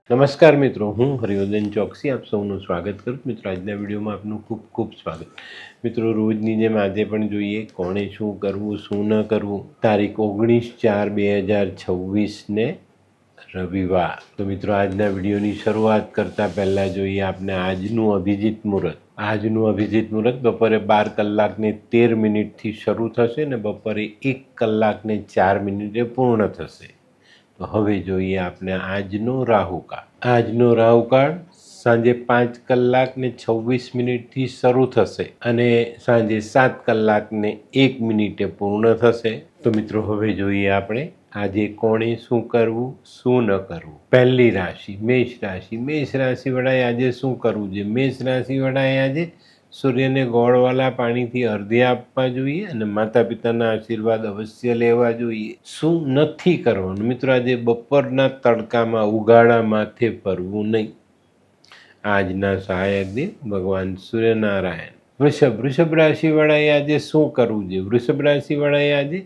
નમસ્કાર મિત્રો, હું હરિવર્ધન ચોકસી આપ સૌનું સ્વાગત કરું. મિત્રો, આજના વિડીયોમાં આપનું ખૂબ ખૂબ સ્વાગત. મિત્રો, રોજની જેમ આજે પણ જોઈએ કોણે શું કરવું શું ન કરવું. તારીખ 19/4/2026 રવિવાર. તો મિત્રો, આજના વિડીયોની શરૂઆત કરતાં પહેલાં જોઈએ આપણે આજનું અભિજીત મુહૂર્ત. આજનું અભિજીત મુહૂર્ત બપોરે 12:13 શરૂ થશે અને બપોરે 1:04 પૂર્ણ થશે. તો હવે જોઈએ આપણે આજનો રાહુકાળ. આજનો રાહુકાળ સાંજે 5:26 શરૂ થશે અને સાંજે 7:01 પૂર્ણ થશે. તો મિત્રો, હવે જોઈએ આપણે આજે કોણે શું કરવું શું ન કરવું. પહેલી રાશિ મેષ રાશિ. મેષ રાશિ વડાએ આજે શું કરવું છે? મેષ રાશિ વડાએ આજે સૂર્યને ગોળવાળા પાણીથી અર્ધ્ય આપવા જોઈએ અને માતા પિતાના આશીર્વાદ અવશ્ય લેવા જોઈએ. શું નથી કરવાનું? મિત્રો, આજે બપોરના તડકામાં ઉગાડા માથે ફરવું નહીં. આજના સહાયક દેવ ભગવાન સૂર્યનારાયણ. વૃષભ રાશિ વડાએ આજે શું કરવું છે? વૃષભ રાશિ વડાએ આજે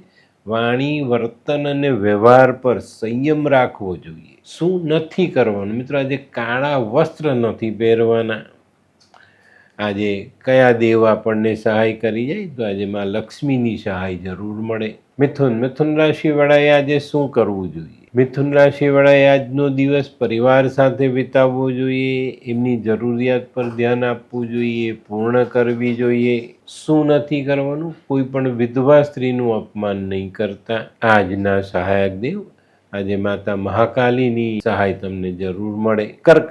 વાણી, વર્તન અને વ્યવહાર પર સંયમ રાખવો જોઈએ. શું નથી કરવાનું? મિત્રો, આજે કાળા વસ્ત્ર નથી પહેરવાના. આજે કયા દેવ આપણને સહાય કરી જાય? તો આજે માં લક્ષ્મીની સહાય જરૂર મળે. મિથુન રાશિ વડાએ આજે શું કરવું જોઈએ? મિથુન રાશિ વડાએ આજનો દિવસ પરિવાર સાથે વિતાવવો જોઈએ. એમની જરૂરિયાત પર ધ્યાન આપવું જોઈએ, પૂર્ણ કરવી જોઈએ. શું નથી કરવાનું? કોઈ પણ વિધવા સ્ત્રીનું અપમાન નહીં કરતા. આજના સહાયક દેવ આજે માતા મહાકાલીની સહાય તમને જરૂર મળે. કર્ક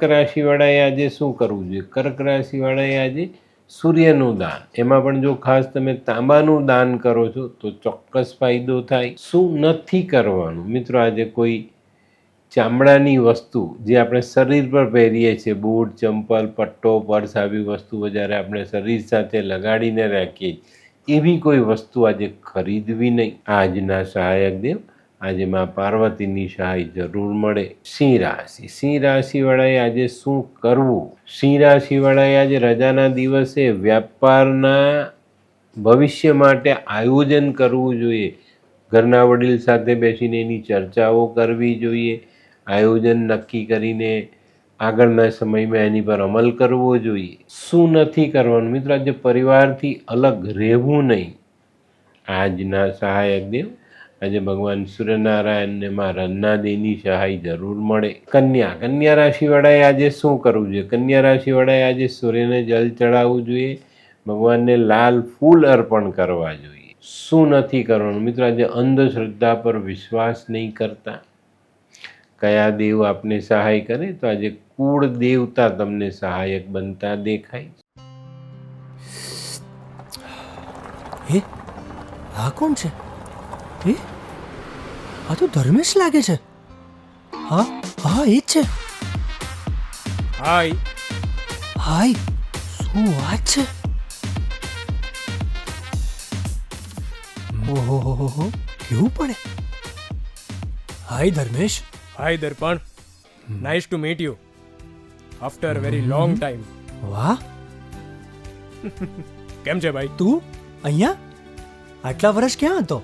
રાશિ વડાએ આજે શું કરવું જોઈએ? કર્ક રાશિ વડાએ આજે સૂર્યનું દાન, એમાં પણ જો ખાસ તમે તાંબાનું દાન કરો છો તો ચોક્કસ ફાયદો થાય. શું નથી કરવાનું? મિત્રો, આજે કોઈ ચામડાની વસ્તુ જે આપણે શરીર પર પહેરીએ છીએ, બૂટ, ચંપલ, પટ્ટો, પર્સ, આવી વસ્તુઓ જ્યારે આપણે શરીર સાથે લગાડીને રાખીએ એવી કોઈ વસ્તુ આજે ખરીદવી નહીં. આજના સહાયક દેવ આજે માં પાર્વતીની સહાય જરૂર મળે. સિંહ રાશિ વડાએ આજે શું કરવું? સિંહ રાશિ વડાએ આજે રજાના દિવસે વ્યાપારના ભવિષ્ય માટે આયોજન કરવું જોઈએ. ઘરના વડીલ સાથે બેસીને એની ચર્ચાઓ કરવી જોઈએ. આયોજન નક્કી કરીને આગળના સમયમાં એની પર અમલ કરવો જોઈએ. શું નથી કરવાનું? મિત્રો, આજે પરિવારથી અલગ રહેવું નહીં. આજના સહાયક દેવ આજે ભગવાન સૂર્યનારાયણને માં રન્નાદેની સહાય જરૂર મળે. કન્યા રાશિ વડાએ આજે શું કરવું જોઈએ? કન્યા રાશિ વડાએ આજે સૂર્યને જલ ચડાવવું જોઈએ. ભગવાનને લાલ ફૂલ અર્પણ કરવા જોઈએ. શું નથી કરવાનું? મિત્રો, આજે અંધશ્રદ્ધા પર વિશ્વાસ નહીં કરતા. કયા દેવ આપને સહાય કરે? તો આજે કુળ દેવતા તમને સહાયક બનતા દેખાય. હે, આ કોણ છે? એ આ તો ધર્મેશ લાગે છે. હા, એ જ છે. હાય, શું વાત છે? ઓહો, કેવું પડે? Hi Dharmesh. Hi Darpan, nice to meet you after very long time. વાહ, કેમ છે ભાઈ? તું અહીંયા આટલા વર્ષ ક્યાં હતો?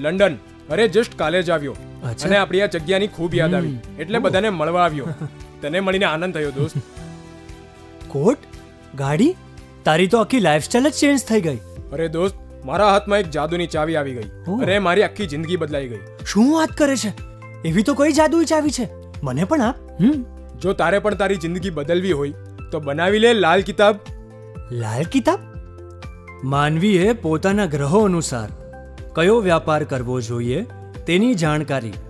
લંડન. અરે જસ્ટ કાલે જ આવ્યો અને આપણી આ જગ્યાની ખૂબ યાદ આવી એટલે બધાને મળવા આવ્યો. તને મળીને આનંદ થયો દોસ્ત. કોટ, ગાડી, તારી તો આખી લાઈફસ્ટાઈલ જ ચેન્જ થઈ ગઈ. અરે દોસ્ત, મારા હાથમાં એક જાદુની ચાવી આવી ગઈ. અરે મારી આખી જિંદગી બદલાઈ ગઈ. શું વાત કરે છે? એવી તો કઈ જાદુઈ ચાવી છે? મને પણ આપ. જો તારે પણ તારી જિંદગી બદલવી હોય તો બનાવી લે લાલ કિતાબ. લાલ કિતાબ? માનવીએ પોતાના ગ્રહો અનુસાર કયો વ્યાપાર કરવો જોઈએ તેની જાણકારી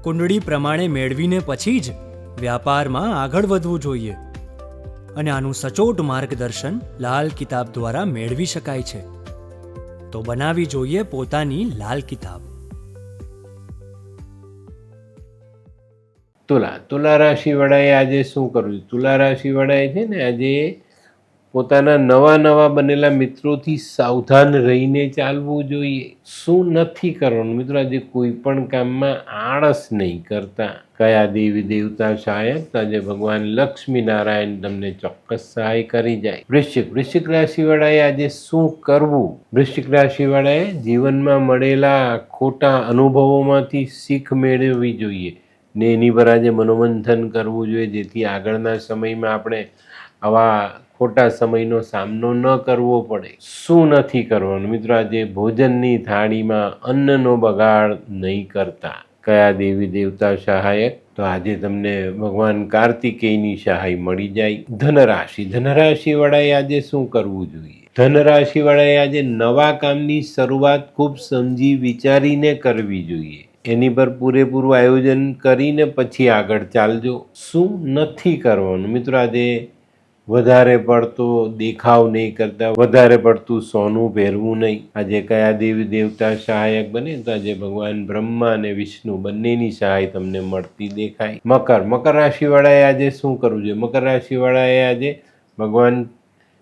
કુંડળી પ્રમાણે મેળવીને પછી જ વ્યાપારમાં આગળ વધવું જોઈએ. અને આનું સચોટ માર્ગદર્શન લાલ કિતાબ દ્વારા મેળવી શકાય છે. તો બનાવી જોઈએ પોતાની લાલ કિતાબ. તુલા રાશિ વડાએ આજે શું કરવું? તુલા રાશિ વડાએ છે ને આજે પોતાના નવા બનેલા મિત્રોથી સાવધાન રહીને ચાલવું જોઈએ. શું નથી કરવાનું? મિત્રો, આજે કોઈ પણ કામમાં આળસ નહીં કરતા. કયા દેવી દેવતા સહાયક? આજે ભગવાન લક્ષ્મી નારાયણ તમને ચોક્કસ સહાય કરી જાય. વૃશ્ચિક રાશિ વડાએ આજે શું કરવું? વૃશ્ચિક રાશિ વડાએ જીવનમાં મળેલા ખોટા અનુભવોમાંથી શીખ મેળવવી જોઈએ. ને એની પર આજે મનોમંથન કરવું જોઈએ, જેથી આગળના સમયમાં આપણે આવા ખોટા સમયનો સામનો ન કરવો પડે. શું નથી કરવાનું મિત્રો? આજે ભોજનની થાળીમાં અન્નનો બગાડ નહીં કરતા. કયા દેવી દેવતા સહાયક? તો આજે તમને ભગવાન કાર્તિકેયની સહાય મળી જાય. ધનરાશિ, ધનરાશિ વાળાએ આજે શું કરવું જોઈએ? ધનરાશિ વાળાએ આજે નવા કામની શરૂઆત ખૂબ સમજી વિચારીને કરવી જોઈએ. એની પર પૂરેપૂરું આયોજન કરીને પછી આગળ ચાલજો. શું નથી કરવાનું મિત્રો? આજે વધારે પડતો દેખાવ નહીં કરતા, વધારે પડતું સોનું પહેરવું નહીં. આજે કયા દેવી દેવતા સહાયક બને? તો આજે ભગવાન બ્રહ્મા અને વિષ્ણુ બંનેની સહાય તમને મળતી દેખાય. મકર, મકર રાશિ વાળાએ આજે શું કરવું જોઈએ? મકર રાશિ વાળાએ આજે ભગવાન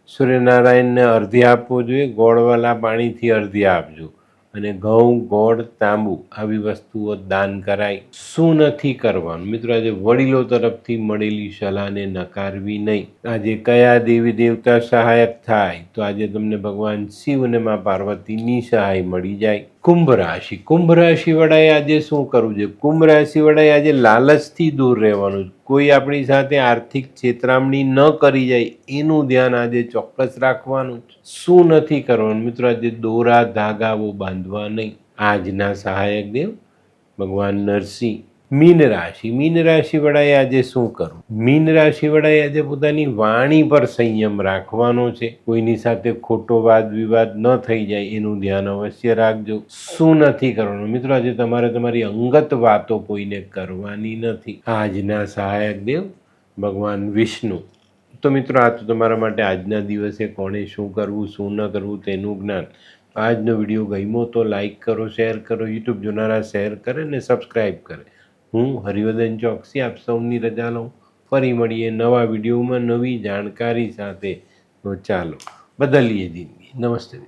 સૂર્યનારાયણને અર્ધ્ય આપવો જોઈએ. ગોળવાળા પાણીથી અર્ધ્ય આપજો. અને ઘઉં, ગોળ, તાંબુ આવી વસ્તુઓ દાન કરાય. શું નથી કરવાનું મિત્રો? આજે વડીલો તરફથી મળેલી સલાહને નકારવી નહીં. આજે કયા દેવી દેવતા સહાયક થાય? તો આજે તમને ભગવાન શિવ અને મા પાર્વતીની સહાય મળી જાય. કુંભ રાશિ, કુંભ રાશિ વાળાએ આજે શું કરવું જોઈએ? કુંભ રાશિ વાળાએ આજે લાલચથી દૂર રહેવાનું. કોઈ આપણી સાથે આર્થિક છેતરામણી ન કરી જાય એનું ધ્યાન આજે ચોક્કસ રાખવાનું. શું નથી કરવાનું મિત્રો? આજે દોરા ધાગાઓ બાંધવા નહીં. આજના સહાયક દેવ ભગવાન નરસિંહ. મીન રાશિ, મીન રાશિ વાળાએ આજે શું કરવું? મીન રાશિ વાળાએ આજે પોતાની વાણી પર સંયમ રાખવાનો છે. કોઈની સાથે ખોટો વાદ વિવાદ ન થઈ જાય એનું ધ્યાન અવશ્ય રાખજો. શું નથી કરવાનું મિત્રો? આજે તમારે તમારી અંગત વાતો કોઈને કરવાની નથી. આજના સહાયક દેવ ભગવાન વિષ્ણુ. તો મિત્રો, આ તો તમારા માટે આજના દિવસે કોણે શું કરવું, શું ન કરવું તેનું જ્ઞાન. આજનો વિડીયો ગમ્યો તો લાઈક કરો, શેર કરો. યુટ્યુબ જોનારા શેર કરે ને સબસ્ક્રાઈબ કરે. હું હરિવર્ધન ચોકસી આપ સૌની રજા લઉં. ફરી મળીએ નવા વિડીયોમાં નવી જાણકારી સાથે. તો ચાલો બદલીએ જિંદગી. નમસ્તે.